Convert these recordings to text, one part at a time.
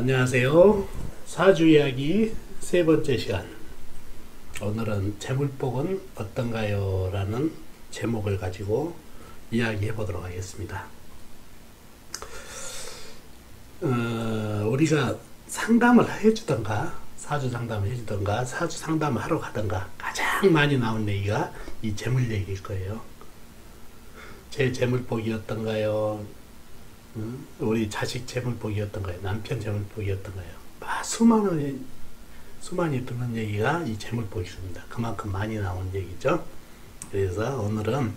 안녕하세요. 사주 이야기 세 번째 시간. 오늘은 재물복은 어떤가요? 라는 제목을 가지고 이야기해 보도록 하겠습니다. 우리가 상담을 해주던가, 사주 상담을 해주던가, 사주 상담을 하러 가던가 가장 많이 나온 얘기가 이 재물 얘기일 거예요. 제 재물복이 어떤가요? 우리 자식 재물복이었던가요? 남편 재물복이었던가요? 수많이 듣는 얘기가 이 재물복입니다. 그만큼 많이 나온 얘기죠. 그래서 오늘은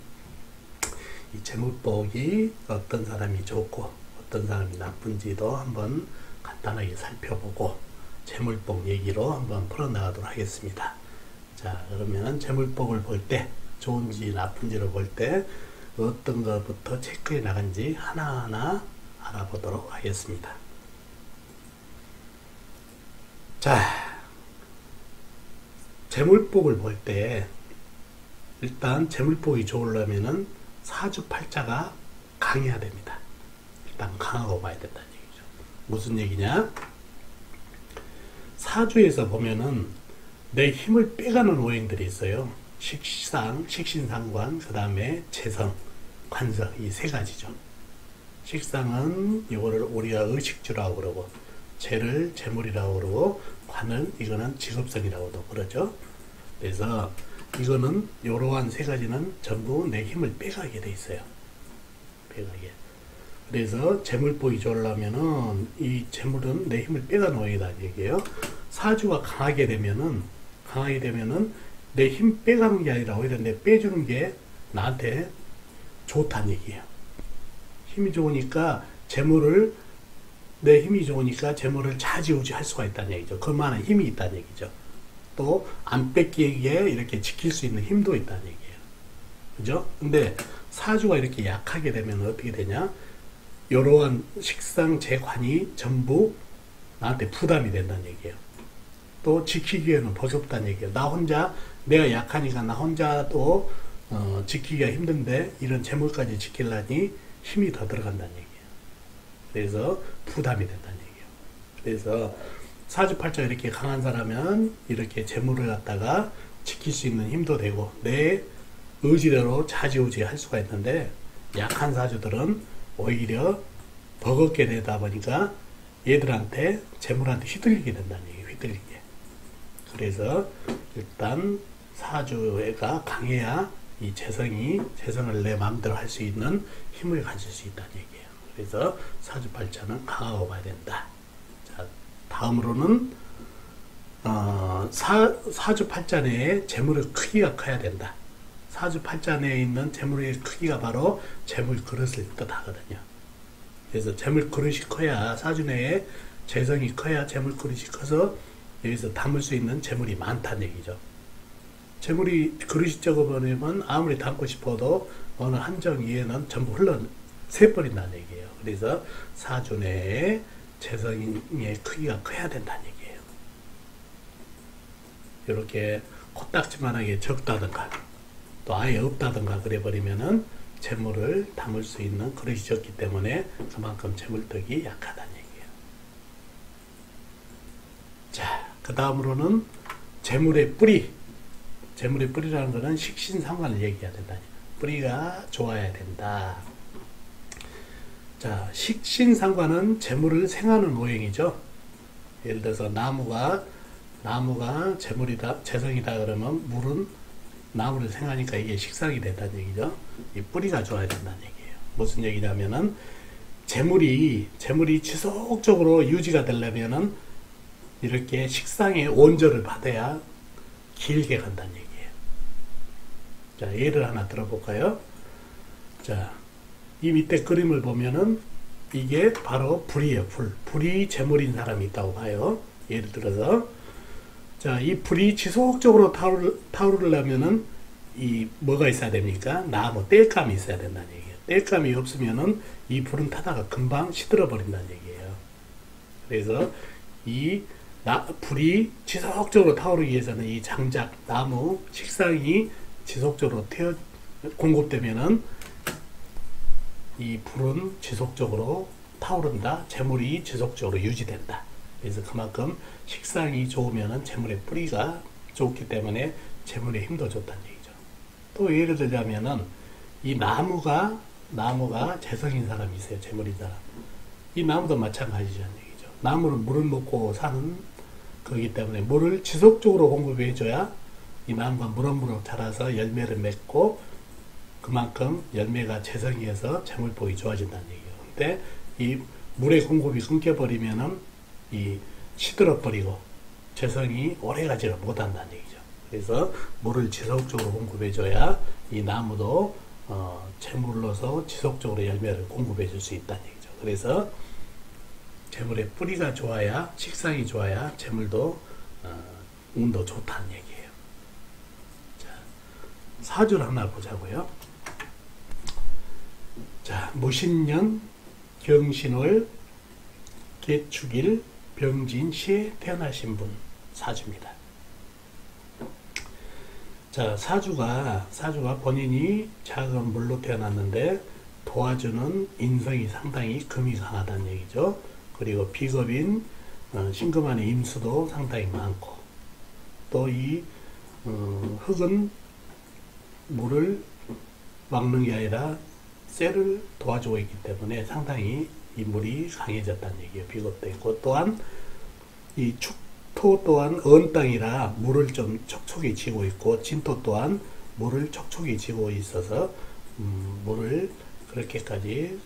이 재물복이 어떤 사람이 좋고 어떤 사람이 나쁜지도 한번 간단하게 살펴보고 재물복 얘기로 한번 풀어나가도록 하겠습니다. 자, 그러면 재물복을 볼 때 좋은지 나쁜지를 볼 때 어떤 것부터 체크해 나간지 하나하나 알아보도록 하겠습니다. 자, 재물복을 볼 때 일단 재물복이 좋으려면은 사주팔자가 강해야 됩니다. 일단 강하고 봐야 된다는 얘기죠. 무슨 얘기냐? 사주에서 보면은 내 힘을 빼가는 오행들이 있어요. 식상, 식신상관, 그 다음에 재성, 관성, 이 세 가지죠. 식상은 이거를 우리가 의식주라고 그러고, 재를 재물이라고 그러고, 관은 이거는 직업성이라고도 그러죠. 그래서 이거는 이러한 세 가지는 전부 내 힘을 빼가게 돼 있어요. 빼가게. 그래서 재물복이 좋으려면은 이 재물은 내 힘을 빼가는 오행이라는 얘기예요. 사주가 강하게 되면은 내 힘 빼가는 게 아니라 오히려 내 빼주는 게 나한테 좋다는 얘기예요. 힘이 좋으니까 내 힘이 좋으니까 재물을 좌지우지 할 수가 있다는 얘기죠. 그만한 힘이 있다는 얘기죠. 또 안 뺏기게 이렇게 지킬 수 있는 힘도 있다는 얘기예요. 그죠? 근데 사주가 이렇게 약하게 되면 어떻게 되냐? 이러한 식상 재관이 전부 나한테 부담이 된다는 얘기예요. 또 지키기에는 버겁다는 얘기예요. 내가 약하니까 나 혼자도 지키기가 힘든데 이런 재물까지 지키려니 힘이 더 들어간다는 얘기예요. 그래서 부담이 된다는 얘기예요. 그래서 사주팔자가 이렇게 강한 사람은 이렇게 재물을 갖다가 지킬 수 있는 힘도 되고 내 의지대로 좌지우지 할 수가 있는데, 약한 사주들은 오히려 버겁게 되다 보니까 얘들한테 재물한테 휘둘리게 된다는 얘기예요. 휘둘리게. 그래서 일단 사주가 강해야 이 재성을 내 마음대로 할 수 있는 힘을 가질 수 있다는 얘기예요. 그래서 사주팔자는 강하고 봐야 된다. 자, 다음으로는 사주팔자 내에 재물의 크기가 커야 된다. 사주팔자 내에 있는 재물의 크기가 바로 재물 그릇을 뜻하거든요. 그래서 재물 그릇이 커야, 사주 내에 재성이 커야 재물 그릇이 커서 여기서 담을 수 있는 재물이 많다는 얘기죠. 재물이 그릇이 적어버리면 아무리 담고 싶어도 어느 한정 이에는 전부 새버린다는 얘기예요. 그래서 사주 내에 재성의 크기가 커야 된다는 얘기예요. 이렇게 코딱지만하게 적다든가 또 아예 없다든가 그래버리면은 재물을 담을 수 있는 그릇이 적기 때문에 그만큼 재물덕이 약하다는 얘기예요. 자, 그 다음으로는 재물의 뿌리라는 것은 식신상관을 얘기해야 된다. 뿌리가 좋아야 된다. 자, 식신상관은 재물을 생하는 오행이죠. 예를 들어서 나무가 재성이다 그러면 물은 나무를 생하니까 이게 식상이 된다는 얘기죠. 이 뿌리가 좋아야 된다는 얘기예요. 무슨 얘기냐면은 재물이 지속적으로 유지가 되려면은 이렇게 식상의 온조를 받아야 길게 간다는 얘기예요. 자, 예를 하나 들어볼까요? 자, 이 밑에 그림을 보면은 이게 바로 불이에요. 불이 재물인 사람이 있다고 봐요. 예를 들어서 자, 이 불이 지속적으로 타오르려면은 뭐가 있어야 됩니까? 나무 땔감이 있어야 된다는 얘기예요. 땔감이 없으면은 이 불은 타다가 금방 시들어 버린다는 얘기예요. 그래서 불이 지속적으로 타오르기 위해서는 이 장작, 나무, 식상이 지속적으로 공급되면은 이 불은 지속적으로 타오른다. 재물이 지속적으로 유지된다. 그래서 그만큼 식상이 좋으면은 재물의 뿌리가 좋기 때문에 재물의 힘도 좋다는 얘기죠. 또 예를 들자면은 이 나무가 재성인 사람이 있어요. 재물인 사람. 이 나무도 마찬가지라는 얘기죠. 나무는 물을 먹고 사는 거기 때문에 물을 지속적으로 공급해 줘야 이 나무가 무럭무럭 자라서 열매를 맺고 그만큼 열매가 재성이어서 재물복이 좋아진다는 얘기예요. 근데 이 물의 공급이 끊겨버리면은 이 시들어 버리고 재성이 오래가지를 못한다는 얘기죠. 그래서 물을 지속적으로 공급해 줘야 이 나무도 재물로서 지속적으로 열매를 공급해 줄 수 있다는 얘기죠. 그래서 재물의 뿌리가 좋아야 식상이 좋아야 재물도 운도 좋다는 얘기예요. 자, 사주를 하나 보자고요. 자, 무신년 경신월 개축일 병진시에 태어나신 분 사주입니다. 자, 사주가 본인이 작은 물로 태어났는데 도와주는 인성이 상당히 금이 강하다는 얘기죠. 그리고 비겁인 신금안의 임수도 상당히 많고 또 이 흙은 물을 막는 게 아니라 쇠를 도와주고 있기 때문에 상당히 이 물이 강해졌다는 얘기예요. 비겁도 있고 또한 이 축토 또한 언 땅이라 물을 좀 촉촉이 지고 있고 진토 또한 물을 촉촉이 지고 있어서 물을 그렇게까지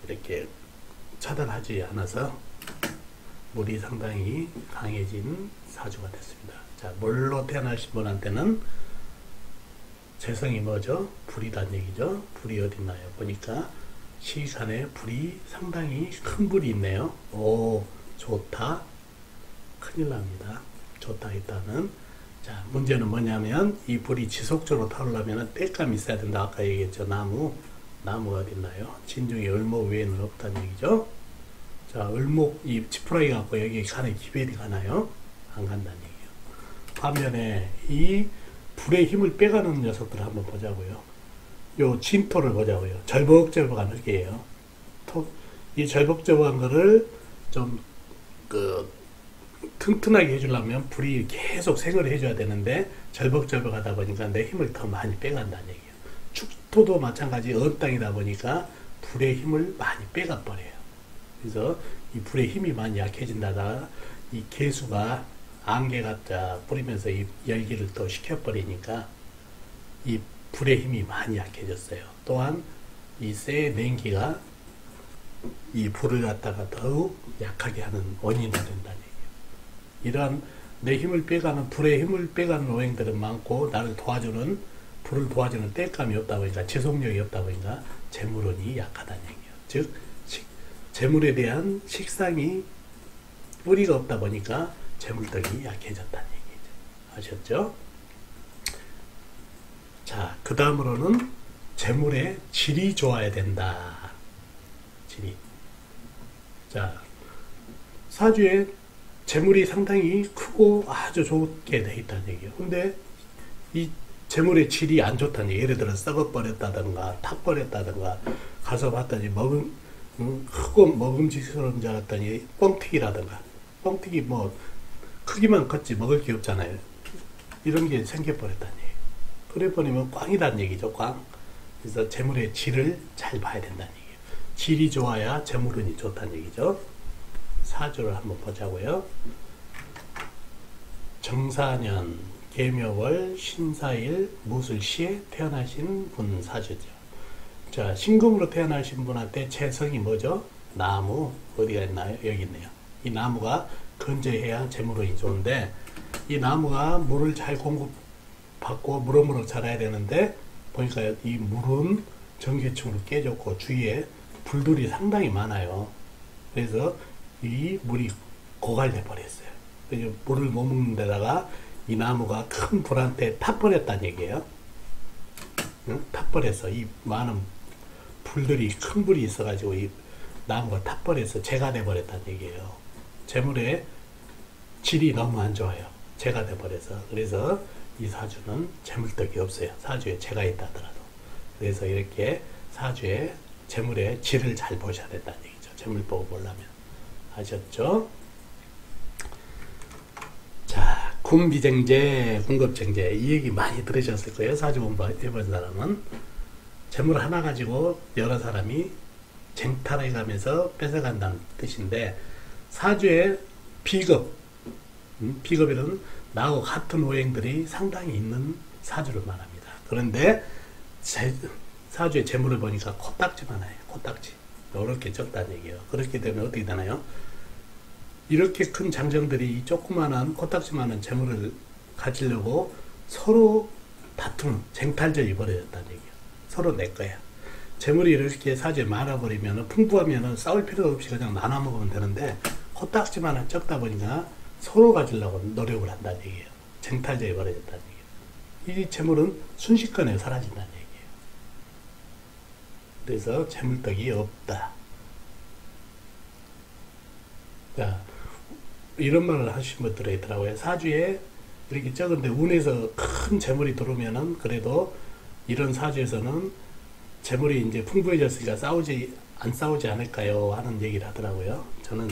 이렇게 차단하지 않아서 물이 상당히 강해진 사주가 됐습니다. 자, 물로 태어나신 분한테는 재성이 뭐죠? 불이란 얘기죠. 불이 어딨나요? 보니까 시간에 불이 상당히 큰 불이 있네요. 오, 좋다. 큰일 납니다. 좋다 일단은. 자, 문제는 뭐냐면 이 불이 지속적으로 타오르려면 땔감이 있어야 된다. 아까 얘기했죠. 나무가 어딨나요? 진중에 을목 외에는 없다는 얘기죠. 자, 을목 이 지푸라기 갖고 여기 간에 기별이 가나요? 안 간다는 얘기예요. 반면에 이 불의 힘을 빼가는 녀석들을 한번 보자고요. 요 진토를 보자고요. 절벅절벅한 흙이에요. 이 절벅절벅한 거를 좀 튼튼하게 해주려면 불이 계속 생을 해줘야 되는데 절벅절벅하다 보니까 내 힘을 더 많이 빼간다는 얘기예요. 축토도 마찬가지 언 땅이다 보니까 불의 힘을 많이 빼가 버려요. 그래서 이 불의 힘이 많이 약해진다다가 이 개수가 안개 갖다 뿌리면서 이 열기를 또 식혀버리니까 이 불의 힘이 많이 약해졌어요. 또한 이 쇠의 냉기가 이 불을 갖다가 더욱 약하게 하는 원인이 된다는 얘기예요. 이러한 내 힘을 빼가는 불의 힘을 빼가는 오행들은 많고 나를 도와주는 불을 도와주는 땔감이 없다 보니까 지속력이 없다 보니까 재물운이 약하다는 얘기예요. 즉 재물에 대한 식상이 뿌리가 없다 보니까 재물덕이 약해졌다는 얘기죠. 아셨죠? 자, 그 다음으로는 재물의 질이 좋아야 된다. 질이. 자, 사주에 재물이 상당히 크고 아주 좋게 돼 있다는 얘기예요. 근데 이 재물의 질이 안 좋다는 얘기예요. 예를 들어 썩어버렸다든가 탁버렸다든가 가서 봤더니 크고 먹음직스러운 줄 알았더니 뻥튀기라든가 뻥튀기 뭐 크기만 컸지 먹을 게 없잖아요. 이런 게 생겨버렸다는 얘기예요. 그래 버리면 꽝이라는 얘기죠. 꽝. 그래서 재물의 질을 잘 봐야 된다는 얘기예요. 질이 좋아야 재물운이 좋다는 얘기죠. 사주를 한번 보자고요. 정사년 계묘월 신사일 무술시에 태어나신 분 사주죠. 자, 신금으로 태어나신 분한테 재성이 뭐죠? 나무 어디가 있나요? 여기 있네요. 이 나무가 건재해야 재물운이 좋은데 이 나무가 물을 잘 공급받고 무럭무럭 자라야 되는데 보니까 이 물은 전개층으로 깨졌고 주위에 불들이 상당히 많아요. 그래서 이 물이 고갈돼 버렸어요. 그래서 물을 못 먹는 데다가 이 나무가 큰 불한테 타버렸다는 얘기예요. 응? 타버렸어. 이 많은 불들이 큰 불이 있어가지고 이 나무가 타버려서 재가 돼버렸다는 얘기예요. 재물의 질이 너무 안 좋아요. 재가 돼버려서. 그래서 이 사주는 재물덕이 없어요. 사주에 재가 있다 하더라도. 그래서 이렇게 사주에 재물의 질을 잘 보셔야 된다는 얘기죠. 재물 보고 보려면. 아셨죠? 자, 군비쟁제, 군급쟁제 이 얘기 많이 들으셨을 거예요. 사주 공부해본 사람은. 재물 하나 가지고 여러 사람이 쟁탈해 가면서 뺏어간다는 뜻인데, 사주의 비급, 비급이란 나하고 같은 오행들이 상당히 있는 사주를 말합니다. 그런데 사주의 재물을 보니까 코딱지만 해요. 코딱지. 이렇게 적다는 얘기예요. 그렇게 되면 어떻게 되나요? 이렇게 큰 장정들이 이 조그만한 코딱지만한 재물을 가지려고 서로 다투는 쟁탈전이 벌어졌다는 얘기예요. 서로 내 거야. 재물이 이렇게 사주에 많아버리면 풍부하면 싸울 필요 없이 그냥 나눠 먹으면 되는데, 코딱지만한 적다 보니까 서로 가지려고 노력을 한다는 얘기예요. 쟁탈전이 벌어졌다는 얘기예요. 이 재물은 순식간에 사라진다는 얘기예요. 그래서 재물떡이 없다. 자, 이런 말을 하신 분들이 있더라고요. 사주에 이렇게 적은데 운에서 큰 재물이 들어오면은 그래도 이런 사주에서는 재물이 이제 풍부해졌으니까 안 싸우지 않을까요? 하는 얘기를 하더라고요. 저는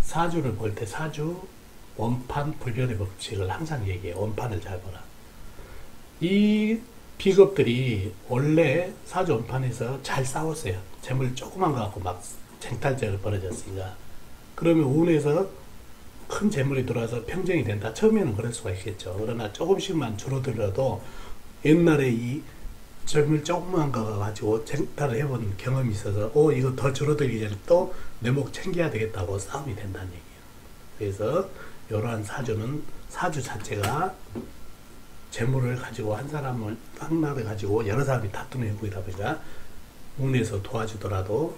사주를 볼 때 사주 원판 불변의 법칙을 항상 얘기해요. 원판을 잘 보라. 이 비겁들이 원래 사주 원판에서 잘 싸웠어요. 재물 조그만 거 갖고 막 쟁탈전을 벌어졌으니까. 그러면 운에서 큰 재물이 들어와서 평정이 된다. 처음에는 그럴 수가 있겠죠. 그러나 조금씩만 줄어들어도 옛날에 이 재물 조그만 거 가지고 쟁탈을 해본 경험이 있어서 이거 더 줄어들기 전에 또 내 목 챙겨야 되겠다고 싸움이 된다는 얘기예요. 그래서 이러한 사주는 사주 자체가 재물을 가지고 하나를 가지고 여러 사람이 다투는 형국이다 보니까 운에서 도와주더라도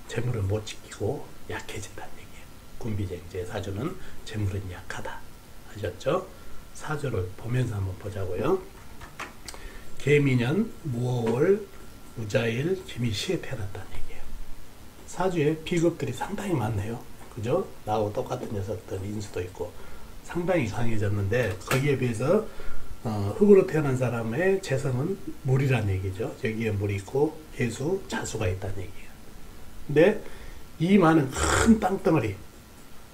재물을 못 지키고 약해진다는 얘기예요. 군비쟁제 사주는 재물은 약하다. 아셨죠? 사주를 보면서 한번 보자고요. 개미년, 무오월, 우자일, 김희시에 태어났다는 얘기예요. 사주에 비급들이 상당히 많네요. 그죠? 나하고 똑같은 녀석들 인수도 있고 상당히 강해졌는데, 거기에 비해서 흙으로 태어난 사람의 재성은 물이란 얘기죠. 여기에 물이 있고 해수, 자수가 있다는 얘기예요. 근데 이 많은 큰 땅덩어리,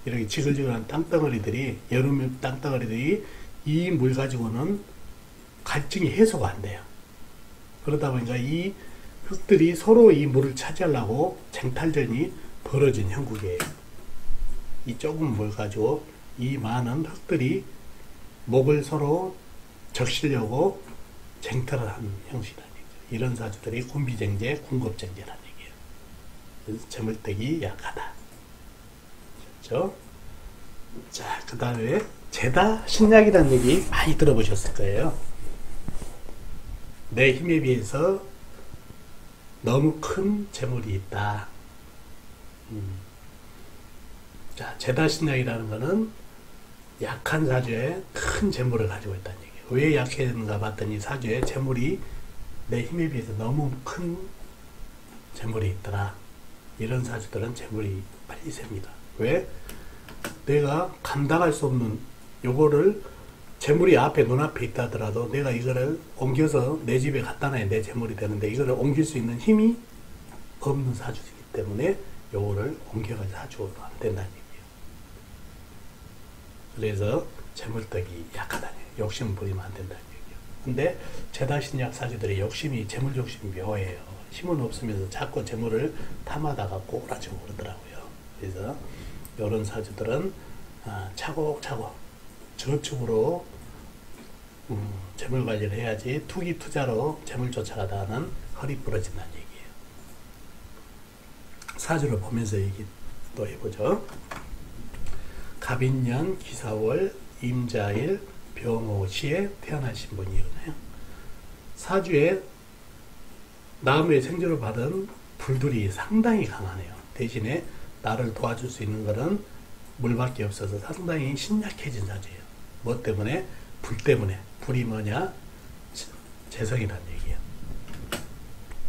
이렇게 지글지글한 땅덩어리들이, 여름 땅덩어리들이 이 물 가지고는 갈증이 해소가 안 돼요. 그러다 보니까 이 흙들이 서로 이 물을 차지하려고 쟁탈전이 벌어진 형국이에요. 이 조금 물 가지고 이 많은 흙들이 목을 서로 적시려고 쟁탈을 하는 형식이라는 얘기죠. 이런 사주들이 군비쟁제, 군급쟁제라는 얘기예요. 그래서 재물떡이 약하다. 그렇죠? 자, 그 다음에 제다 신약이라는 얘기 많이 들어보셨을 거예요. 내 힘에 비해서 너무 큰 재물이 있다. 자, 제다 신약이라는 거는 약한 사주에 큰 재물을 가지고 있다는 얘기예요. 왜 약했는가 봤더니 사주에 재물이 내 힘에 비해서 너무 큰 재물이 있더라. 이런 사주들은 재물이 빨리 셉니다. 왜? 내가 감당할 수 없는 요거를, 재물이 눈앞에 있다 하더라도 내가 이거를 옮겨서 내 집에 갖다 놔야 내 재물이 되는데, 이거를 옮길 수 있는 힘이 없는 사주이기 때문에 요거를 옮겨갈 사주로 안 된다는 얘기예요. 그래서 재물떡이 약하다는 얘기예요. 욕심 부리면 안 된다는 얘기예요. 근데 제다신약 사주들이 재물 욕심이 묘해요. 힘은 없으면서 자꾸 재물을 탐하다가 꼬라지고 그러더라고요. 그래서 이런 사주들은 차곡차곡 저축으로 재물 관리를 해야지 투기 투자로 재물 쫓아가다가는 허리 부러진다는 얘기예요. 사주를 보면서 얘기 또 해보죠. 갑인년, 기사월, 임자일, 병오시에 태어나신 분이거든요. 사주에 나무의 생존을 받은 불들이 상당히 강하네요. 대신에 나를 도와줄 수 있는 것은 물밖에 없어서 상당히 신약해진 사주예요. 뭐 때문에? 불 때문에. 불이 뭐냐? 재성이라는 얘기예요.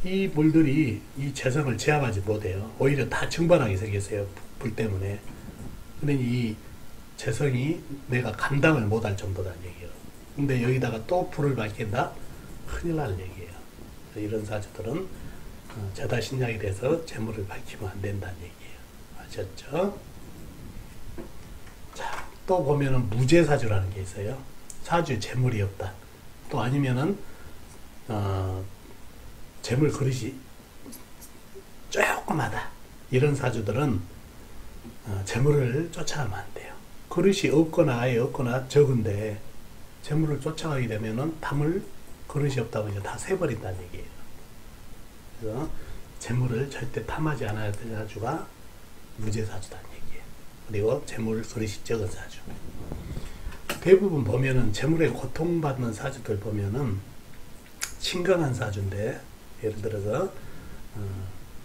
이 물들이 이 재성을 제압하지 못해요. 오히려 다 증발하게 생겼어요. 불 때문에. 근데 이 재성이 내가 감당을 못할 정도라는 얘기예요. 근데 여기다가 또 불을 밝힌다? 큰일 날 얘기예요. 이런 사주들은 제다신약에 대해서 재물을 밝히면 안 된다는 얘기예요. 아셨죠? 자, 또 보면은 무죄사주라는 게 있어요. 사주에 재물이 없다. 또 아니면은 재물 그릇이 조그마다. 이런 사주들은 재물을 쫓아가면 안 돼요. 그릇이 없거나 아예 없거나 적은데 재물을 쫓아가게 되면은 담을 그릇이 없다고 이제 다 새버린다는 얘기예요. 그래서 재물을 절대 탐하지 않아야 될 사주가 무죄사주다는 얘기예요. 그리고 재물 그릇이 적은 사주. 대부분 보면은 재물에 고통받는 사주들 보면은 신강한 사주인데, 예를 들어서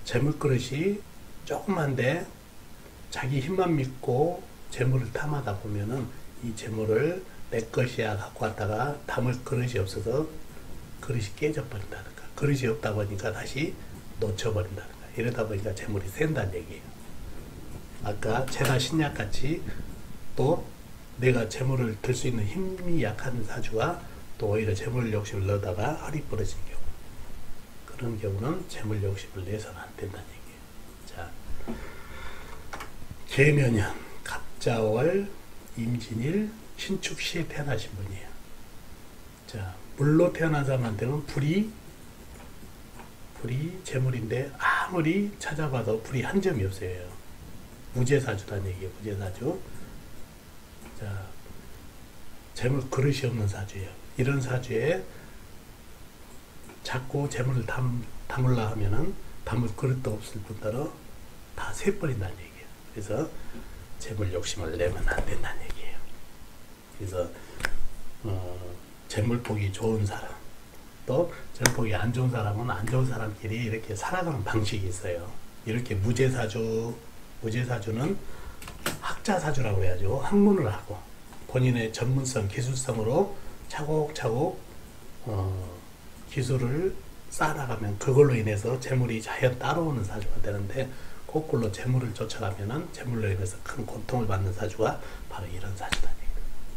재물 그릇이 조그만데 자기 힘만 믿고 재물을 탐하다 보면은 이 재물을 내 것이야 갖고 왔다가 담을 그릇이 없어서 그릇이 깨져버린다든가, 그릇이 없다 보니까 다시 놓쳐버린다든가, 이러다 보니까 재물이 샌다는 얘기예요. 아까 제나 신약같이 또 내가 재물을 들 수 있는 힘이 약한 사주가 또 오히려 재물 욕심을 넣다가 허리 부러진 경우, 그런 경우는 재물 욕심을 내서는 안 된다는 얘기예요. 자, 계면연, 갑자월, 임진일, 신축시에 태어나신 분이에요. 자, 물로 태어난 사람한테는 불이 재물인데 아무리 찾아봐도 불이 한 점이 없어요. 무죄사주라는 얘기예요. 무죄사주. 자, 재물 그릇이 없는 사주예요. 이런 사주에 자꾸 재물을 담으려 하면은 담을 그릇도 없을 뿐더러 다 새버린다는 얘기예요. 그래서 재물 욕심을 내면 안 된다는 얘기예요. 그래서 재물복이 좋은 사람, 또 재물복이 안 좋은 사람은 안 좋은 사람끼리 이렇게 살아가는 방식이 있어요. 이렇게 무죄사주는 학자사주라고 해야죠. 학문을 하고 본인의 전문성, 기술성으로 차곡차곡 기술을 쌓아나가면 그걸로 인해서 재물이 자연 따라오는 사주가 되는데, 거꾸로 재물을 쫓아가면은 재물로 인해서 큰 고통을 받는 사주가 바로 이런 사주다.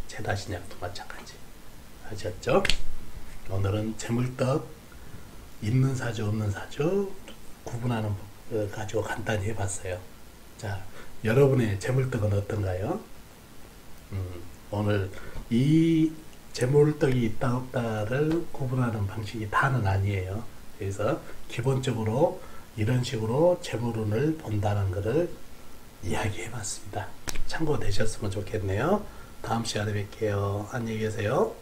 제다신약도 마찬가지. 아셨죠? 오늘은 재물떡 있는 사주 없는 사주 구분하는 법 가지고 간단히 해봤어요. 자, 여러분의 재물떡은 어떤가요? 오늘 이 재물떡이 있다 없다를 구분하는 방식이 다는 아니에요. 그래서 기본적으로 이런 식으로 재물운을 본다는 것을 이야기해 봤습니다. 참고 되셨으면 좋겠네요. 다음 시간에 뵐게요. 안녕히 계세요.